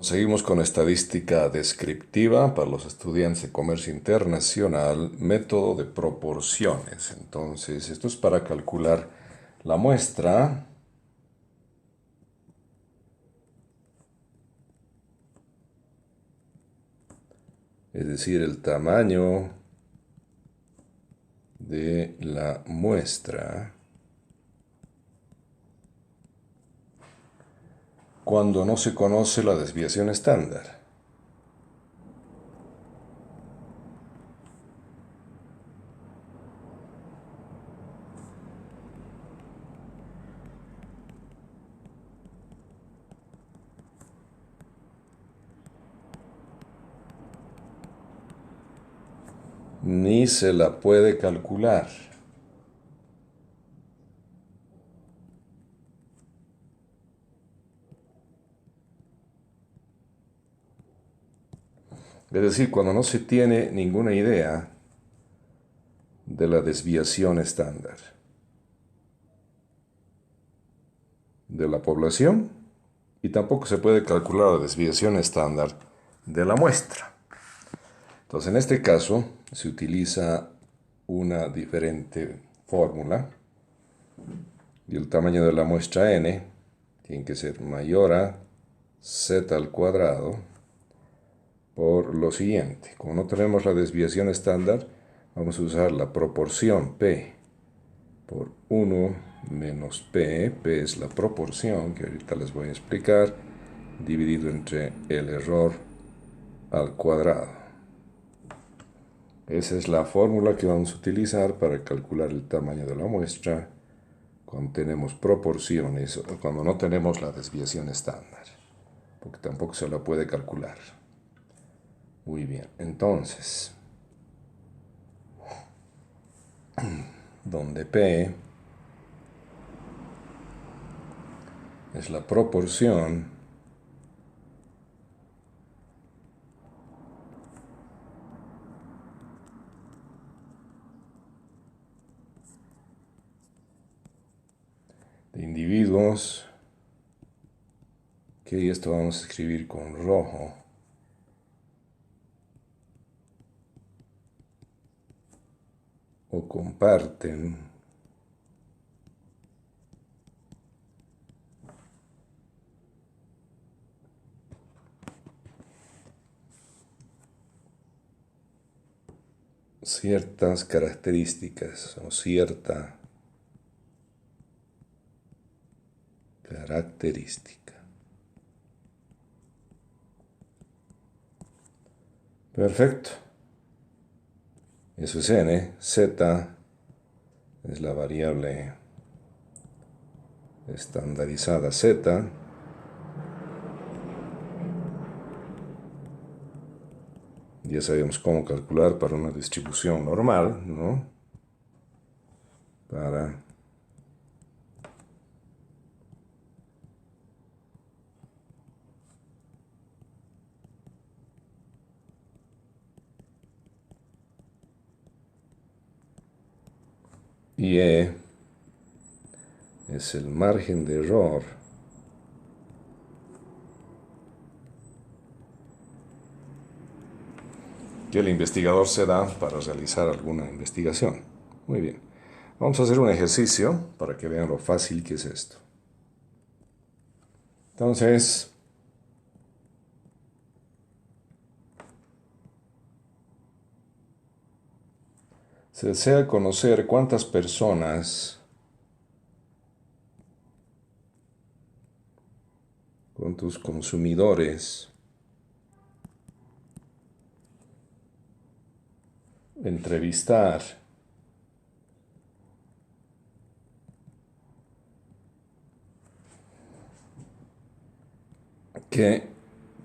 Seguimos con estadística descriptiva para los estudiantes de comercio internacional, método de proporciones. Entonces, esto es para calcular la muestra, es decir, el tamaño de la muestra cuando no se conoce la desviación estándar. Ni se la puede calcular. Es decir, cuando no se tiene ninguna idea de la desviación estándar de la población y tampoco se puede calcular la desviación estándar de la muestra. Entonces, en este caso, se utiliza una diferente fórmula y el tamaño de la muestra n tiene que ser mayor a z al cuadrado por lo siguiente. Como no tenemos la desviación estándar, vamos a usar la proporción p por 1 menos p. P es la proporción, que ahorita les voy a explicar, dividido entre el error al cuadrado. Esa es la fórmula que vamos a utilizar para calcular el tamaño de la muestra cuando tenemos proporciones o cuando no tenemos la desviación estándar, porque tampoco se la puede calcular. Muy bien, entonces, donde P es la proporción de individuos, que esto vamos a escribir con rojo, o comparten ciertas características o cierta característica. Perfecto. Eso es n. Z es la variable estandarizada z. Ya sabemos cómo calcular para una distribución normal, ¿no? Para y E es el margen de error que el investigador se da para realizar alguna investigación. Muy bien. Vamos a hacer un ejercicio para que vean lo fácil que es esto. Entonces, se desea conocer cuántas personas, cuántos consumidores entrevistar que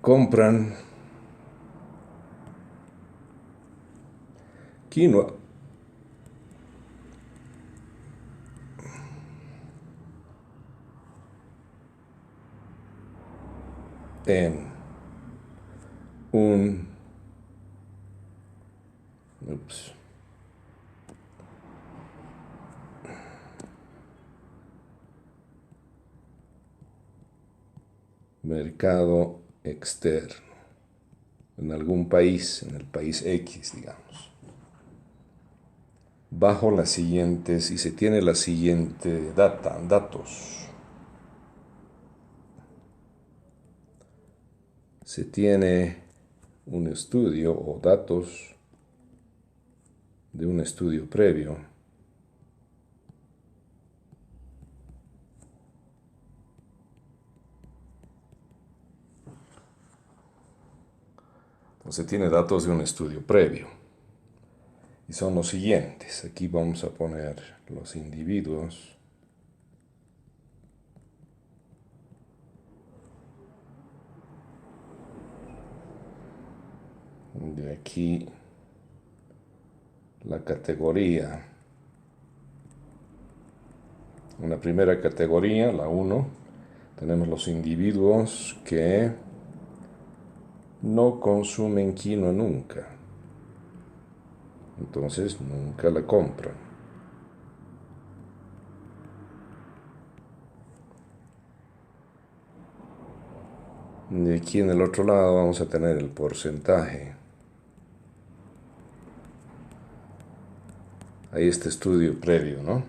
compran quinoa en un mercado externo, en algún país, en el país X, digamos, bajo las siguientes, y se tiene la siguiente datos. Se tiene un estudio o datos de un estudio previo. Entonces tiene datos de un estudio previo. Y son los siguientes. Aquí vamos a poner los individuos. De aquí la categoría. En la primera categoría, la 1, tenemos los individuos que no consumen quinoa nunca. Entonces nunca la compran. Y aquí en el otro lado vamos a tener el porcentaje. Ahí este estudio previo, ¿no?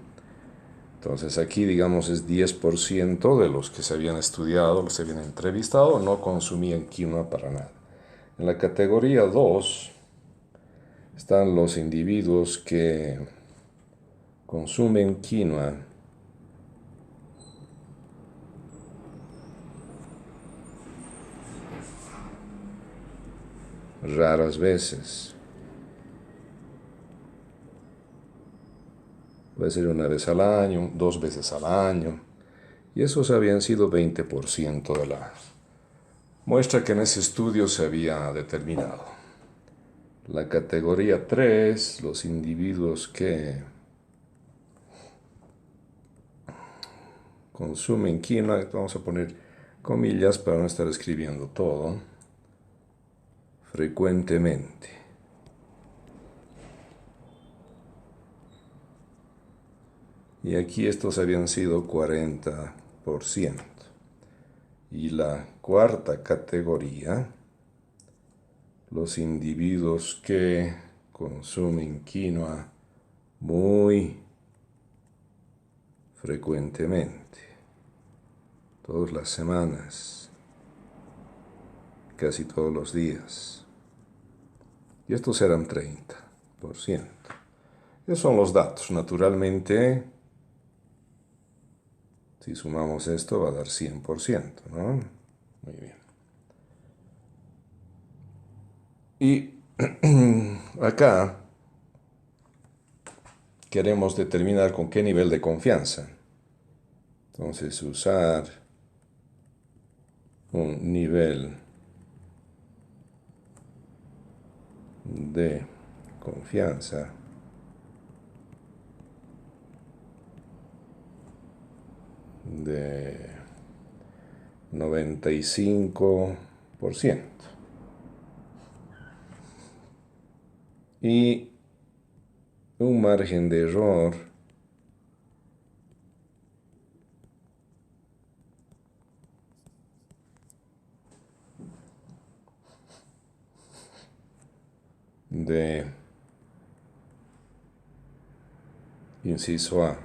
Entonces aquí, digamos, es 10% de los que se habían estudiado, los se habían entrevistado, no consumían quinoa para nada. En la categoría 2 están los individuos que consumen quinoa raras veces. Puede ser una vez al año, 2 veces al año. Y esos habían sido 20% de la muestra que en ese estudio se había determinado. La categoría 3, los individuos que consumen quinoa, vamos a poner comillas para no estar escribiendo todo, frecuentemente. Y aquí estos habían sido 40%. Y la cuarta categoría, los individuos que consumen quinoa muy frecuentemente, todas las semanas, casi todos los días. Y estos eran 30%. Esos son los datos. Naturalmente, si sumamos esto va a dar 100%, ¿no? Muy bien. Y acá queremos determinar con qué nivel de confianza. Entonces, usar un nivel de confianza de 95%. Y un margen de error de inciso A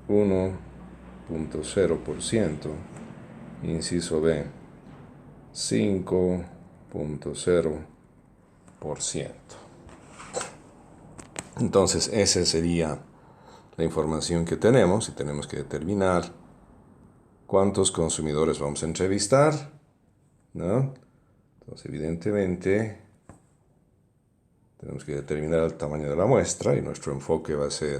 1.0%, inciso B 5.0%. Entonces esa sería la información que tenemos y tenemos que determinar cuántos consumidores vamos a entrevistar, ¿no? Entonces evidentemente tenemos que determinar el tamaño de la muestra y nuestro enfoque va a ser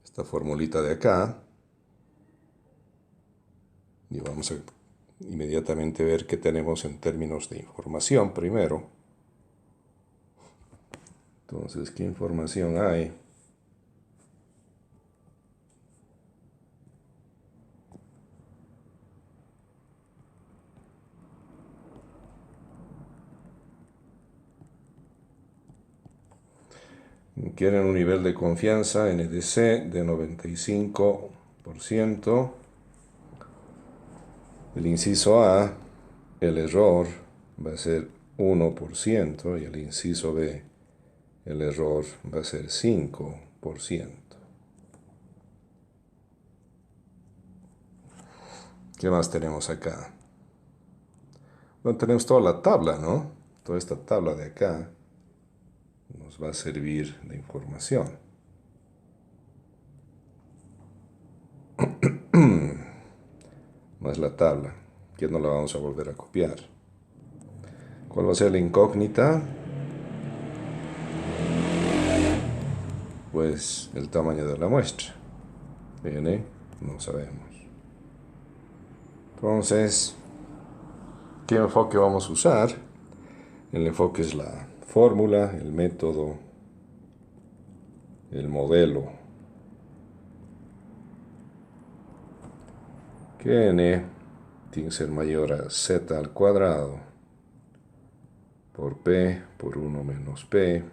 esta formulita de acá. Y vamos a inmediatamente ver qué tenemos en términos de información primero. Entonces, ¿qué información hay? Quieren un nivel de confianza NDC de 95%. 2%. El inciso A, el error va a ser 1% y el inciso B, el error va a ser 5%. ¿Qué más tenemos acá? Bueno, tenemos toda la tabla, ¿no? Toda esta tabla de acá nos va a servir de información. Más la tabla, que no la vamos a volver a copiar. ¿Cuál va a ser la incógnita? Pues el tamaño de la muestra. Bien, no sabemos. Entonces, ¿qué enfoque vamos a usar? El enfoque es la fórmula, el método, el modelo. Que n tiene que ser mayor a z al cuadrado por p por 1 menos p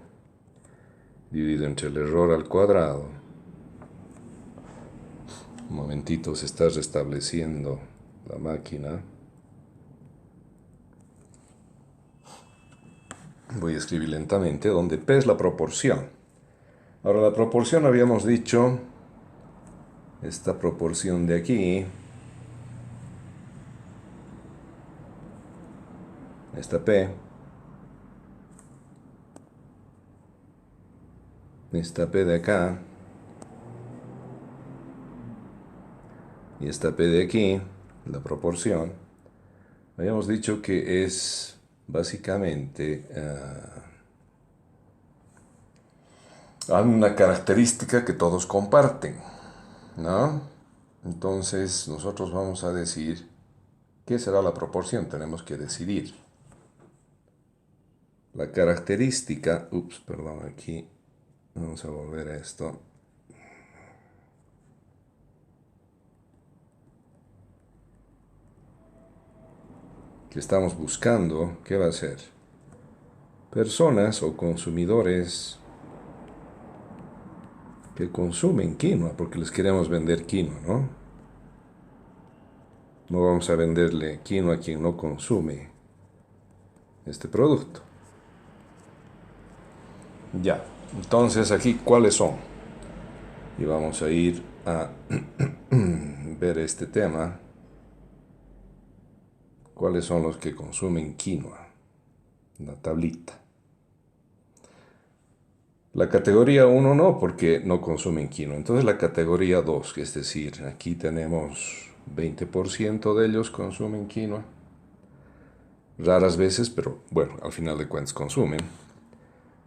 dividido entre el error al cuadrado. Un momentito, se está restableciendo la máquina. Voy a escribir lentamente, donde p es la proporción. Ahora, la proporción habíamos dicho, esta proporción de aquí, esta p, esta p de acá, y esta p de aquí, la proporción, habíamos dicho que es básicamente una característica que todos comparten, ¿no? Entonces nosotros vamos a decir qué será la proporción, tenemos que decidir. La característica, perdón, aquí vamos a volver a esto. Que estamos buscando, ¿qué va a ser? Personas o consumidores que consumen quinoa, porque les queremos vender quinoa, ¿no? No vamos a venderle quinoa a quien no consume este producto. Ya, entonces aquí, ¿cuáles son? Y vamos a ir a ver este tema. ¿Cuáles son los que consumen quinoa? Una tablita. La categoría 1 no, porque no consumen quinoa. Entonces la categoría 2, es decir, aquí tenemos 20% de ellos consumen quinoa. Raras veces, pero bueno, al final de cuentas consumen.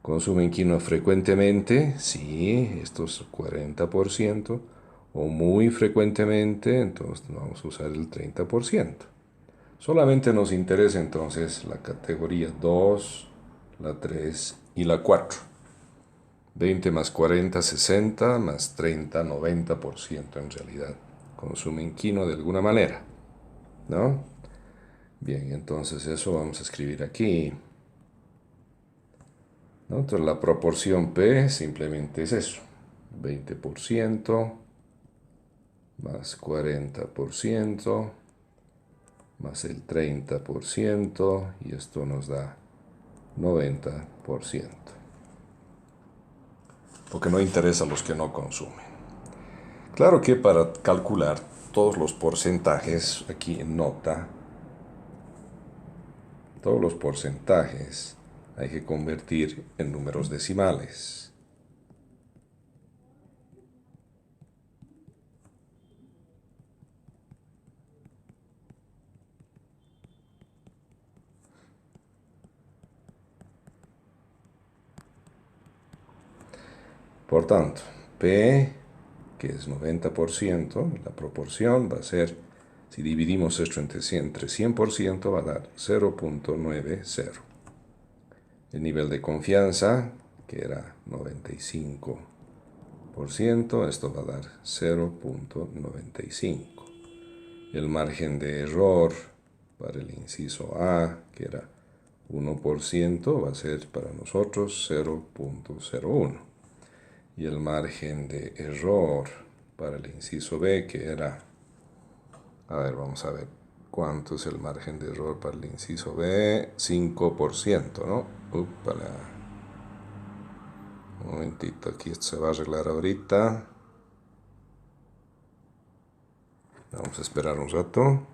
Consumen quinoa frecuentemente, sí, estos 40%, o muy frecuentemente, entonces vamos a usar el 30%. Solamente nos interesa entonces la categoría 2, la 3 y la 4. 20 más 40, 60, más 30, 90% en realidad consumen quinoa de alguna manera, ¿no? Bien, entonces eso vamos a escribir aquí, ¿no? Entonces la proporción P simplemente es eso, 20% más 40% más el 30% y esto nos da 90%. Porque no interesa a los que no consumen. Claro que para calcular todos los porcentajes, aquí en nota, todos los porcentajes hay que convertir en números decimales. Por tanto, P, que es 90%, la proporción va a ser, si dividimos esto entre 100%, va a dar 0.90. El nivel de confianza, que era 95%, esto va a dar 0.95. El margen de error para el inciso A, que era 1%, va a ser para nosotros 0.01. Y el margen de error para el inciso B, que era, a ver, vamos a ver cuánto es el margen de error para el inciso B, 5%, ¿no? Upala. Un momentito, aquí esto se va a arreglar ahorita. Vamos a esperar un rato.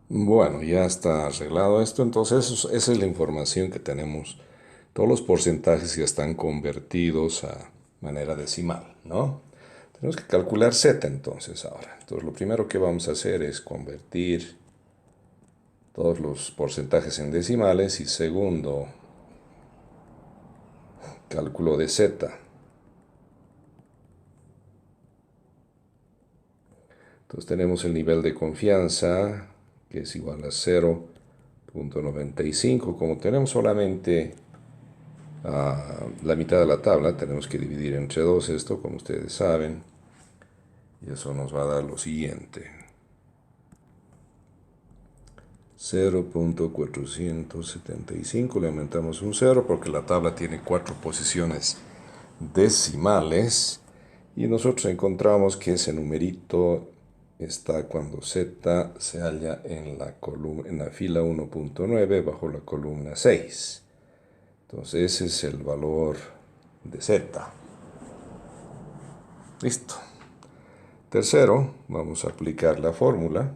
Bueno, ya está arreglado esto, entonces esa es la información que tenemos. Todos los porcentajes ya están convertidos a manera decimal, ¿no? Tenemos que calcular Z entonces ahora. Entonces lo primero que vamos a hacer es convertir todos los porcentajes en decimales y segundo, cálculo de Z. Entonces tenemos el nivel de confianza que es igual a 0.95. Como tenemos solamente la mitad de la tabla, tenemos que dividir entre 2 esto, como ustedes saben. Y eso nos va a dar lo siguiente. 0.475, le aumentamos un 0 porque la tabla tiene 4 posiciones decimales. Y nosotros encontramos que ese numerito está cuando Z se halla en la fila 1.9 bajo la columna 6. Entonces ese es el valor de Z. Listo. Tercero, vamos a aplicar la fórmula.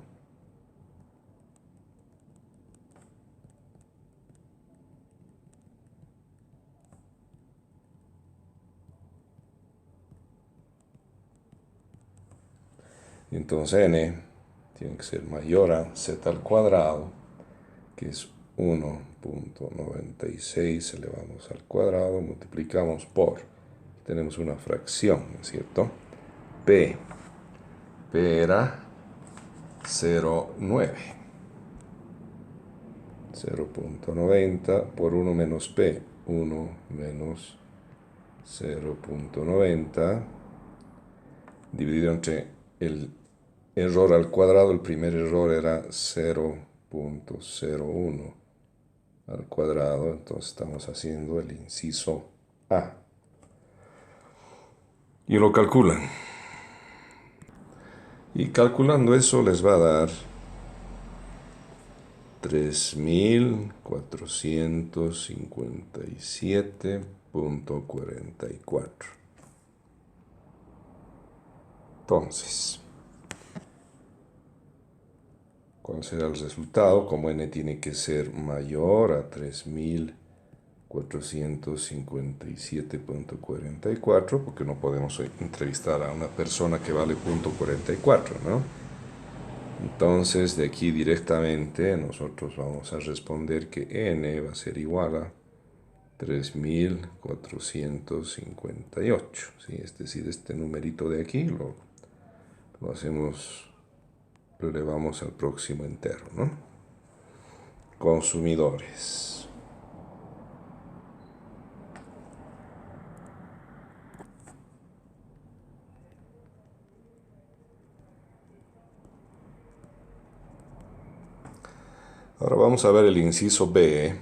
Entonces n tiene que ser mayor a z al cuadrado, que es 1.96 elevamos al cuadrado, multiplicamos por, tenemos una fracción, ¿no es cierto? P era 0.9. 0.90 por 1 menos P, 1 menos 0.90, dividido entre el error al cuadrado. El primer error era 0.01 al cuadrado, entonces estamos haciendo el inciso A. Y lo calculan. Y calculando eso les va a dar 3.457.44. Entonces, ¿cuál será el resultado? Como n tiene que ser mayor a 3.457.44, porque no podemos entrevistar a una persona que vale .44, ¿no? Entonces, de aquí directamente nosotros vamos a responder que n va a ser igual a 3.458, ¿sí? Es decir, este numerito de aquí lo hacemos, lo elevamos al próximo entero, ¿no? Consumidores. Ahora vamos a ver el inciso B.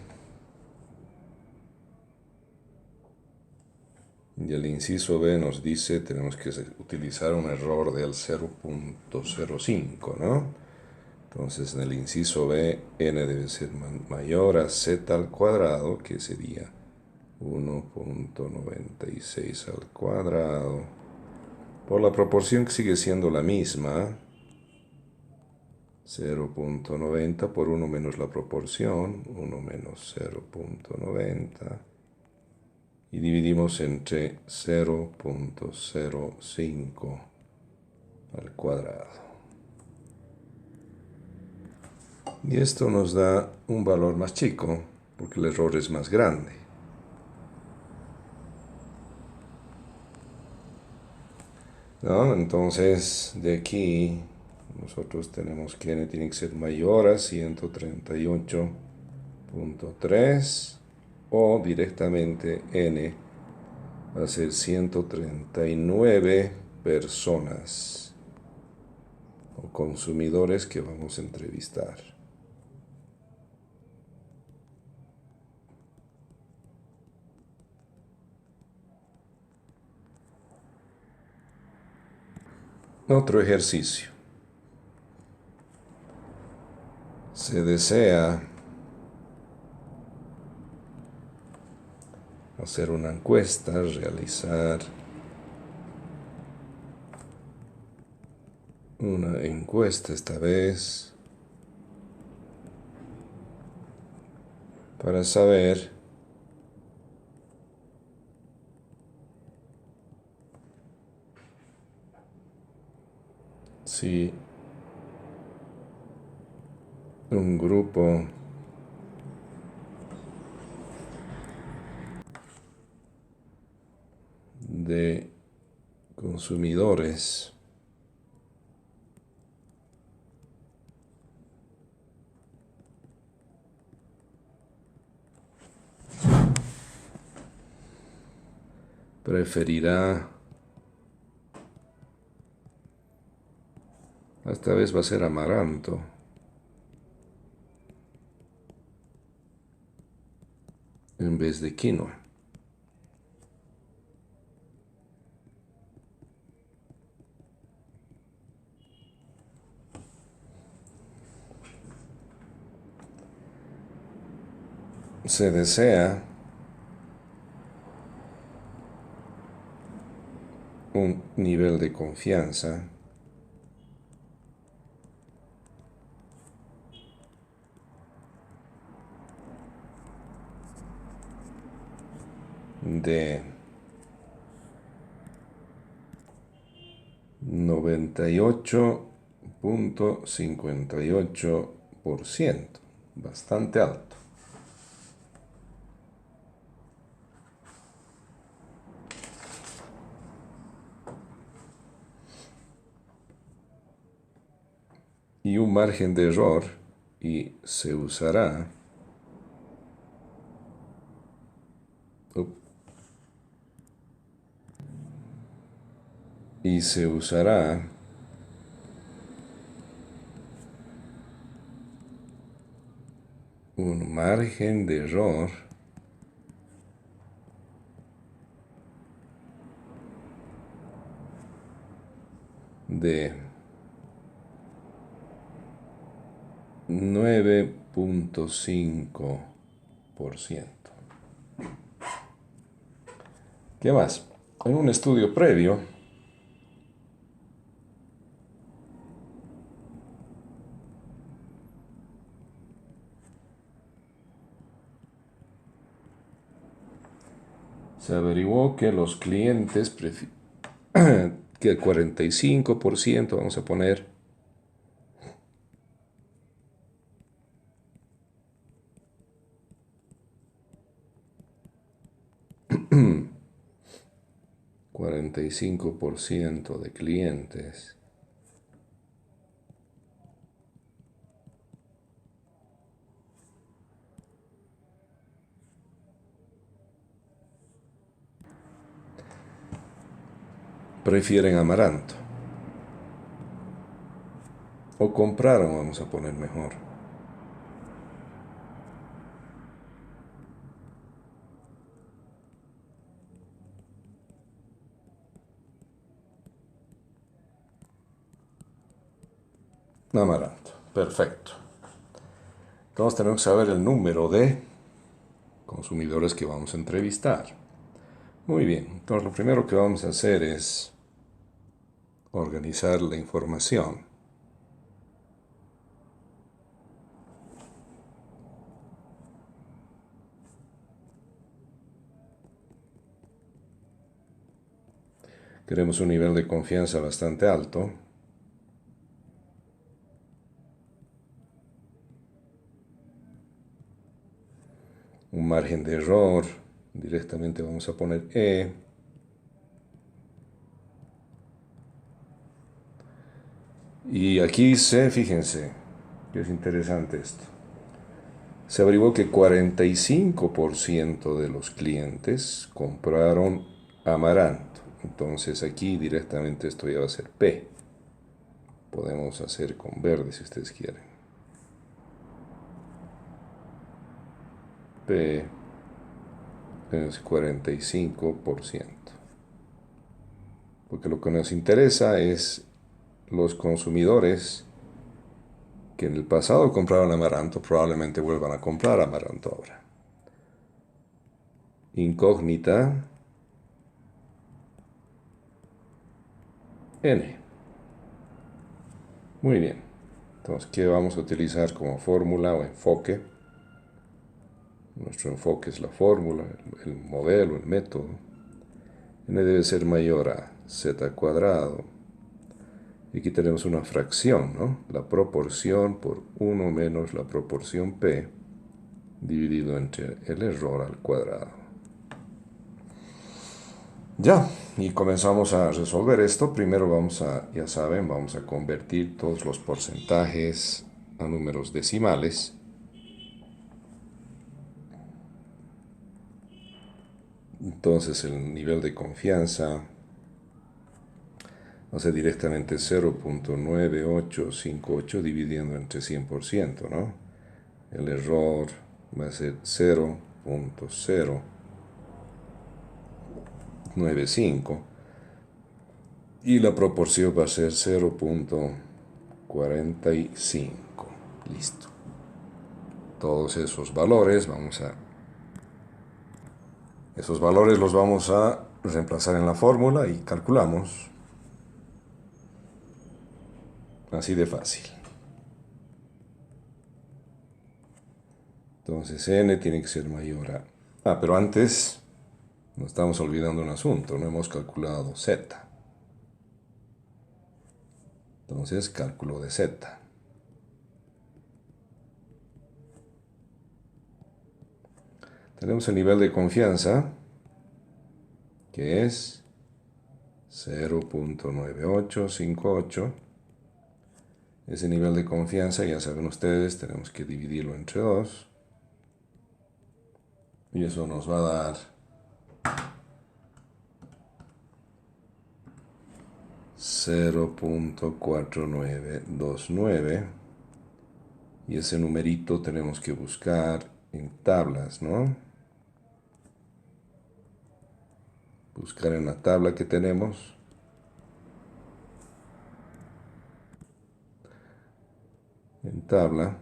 Y el inciso B nos dice tenemos que utilizar un error del 0.05, ¿no? Entonces en el inciso B, n debe ser mayor a z al cuadrado, que sería 1.96 al cuadrado, por la proporción que sigue siendo la misma, 0.90 por 1 menos la proporción, 1 menos 0.90, y dividimos entre 0.05 al cuadrado. Y esto nos da un valor más chico, porque el error es más grande. ¿No? Entonces, de aquí, nosotros tenemos que n tiene que ser mayor a 138.3 o directamente n va a ser 139 personas o consumidores que vamos a entrevistar. Otro ejercicio. Se desea hacer una encuesta, realizar una encuesta esta vez para saber si un grupo de consumidores preferirá, esta vez va a ser amaranto, en vez de quinoa. Se desea un nivel de confianza de 98.58%, bastante alto. Y un margen de error, y se usará un margen de error de 9.5%. ¿Qué más? En un estudio previo, se averiguó que los clientes que el 45%, vamos a poner, 45% de clientes prefieren amaranto. O compraron, vamos a poner mejor. Amaranto, perfecto. Entonces tenemos que saber el número de consumidores que vamos a entrevistar. Muy bien, entonces lo primero que vamos a hacer es organizar la información. Queremos un nivel de confianza bastante alto. Un margen de error, directamente vamos a poner E. Y aquí fíjense, que es interesante esto. Se averiguó que 45% de los clientes compraron amaranto. Entonces aquí directamente esto ya va a ser P. Podemos hacer con verde si ustedes quieren. P es 45%. Porque lo que nos interesa es los consumidores que en el pasado compraron amaranto probablemente vuelvan a comprar amaranto ahora. Incógnita n. Muy bien. Entonces, ¿qué vamos a utilizar como fórmula o enfoque? Nuestro enfoque es la fórmula, el modelo, el método. N debe ser mayor a z cuadrado. Y aquí tenemos una fracción, ¿no? La proporción por 1 menos la proporción p dividido entre el error al cuadrado. Ya, y comenzamos a resolver esto. Primero ya saben, vamos a convertir todos los porcentajes a números decimales. Entonces el nivel de confianza va a ser directamente 0.9858 dividiendo entre 100%, ¿no? El error va a ser 0.095 y la proporción va a ser 0.45. Listo. Todos esos valores esos valores los vamos a reemplazar en la fórmula y calculamos. Así de fácil. Entonces n tiene que ser mayor a... pero antes nos estamos olvidando un asunto, no hemos calculado z. Entonces cálculo de z. Tenemos el nivel de confianza, que es 0.9858. Ese nivel de confianza, ya saben ustedes, tenemos que dividirlo entre 2. Y eso nos va a dar 0.4929. Y ese numerito tenemos que buscar en tablas, ¿no? Buscar en la tabla que tenemos. En tabla.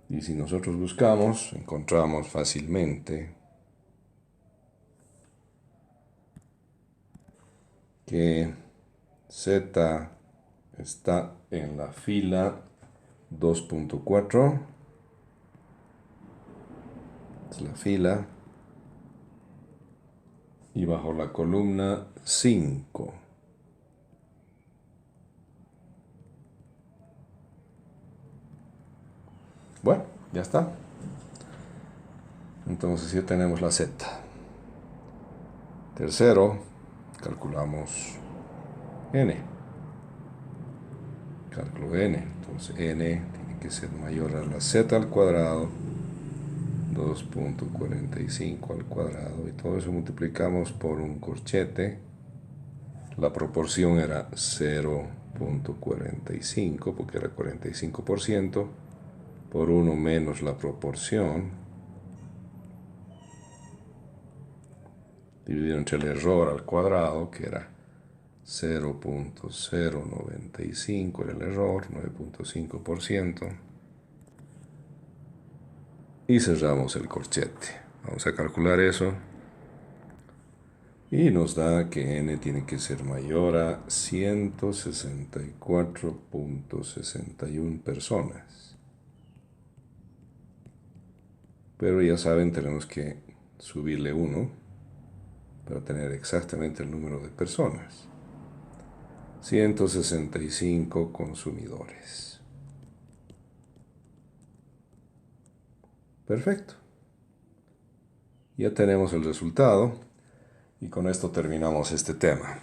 Y si nosotros buscamos, encontramos fácilmente que z está en la fila 2.4. Es la fila. Y bajo la columna 5. Bueno, ya está. Entonces ya tenemos la z. Tercero, calculamos n. Cálculo de n. Entonces n tiene que ser mayor a la z al cuadrado, 2.45 al cuadrado, y todo eso multiplicamos por un corchete. La proporción era 0.45 porque era 45%, por 1 menos la proporción dividido entre el error al cuadrado, que era 0.095 era el error, 9.5%. Y cerramos el corchete. Vamos a calcular eso. Y nos da que n tiene que ser mayor a 164.61 personas. Pero ya saben, tenemos que subirle 1 para tener exactamente el número de personas. 165 consumidores. Perfecto. Ya tenemos el resultado y con esto terminamos este tema.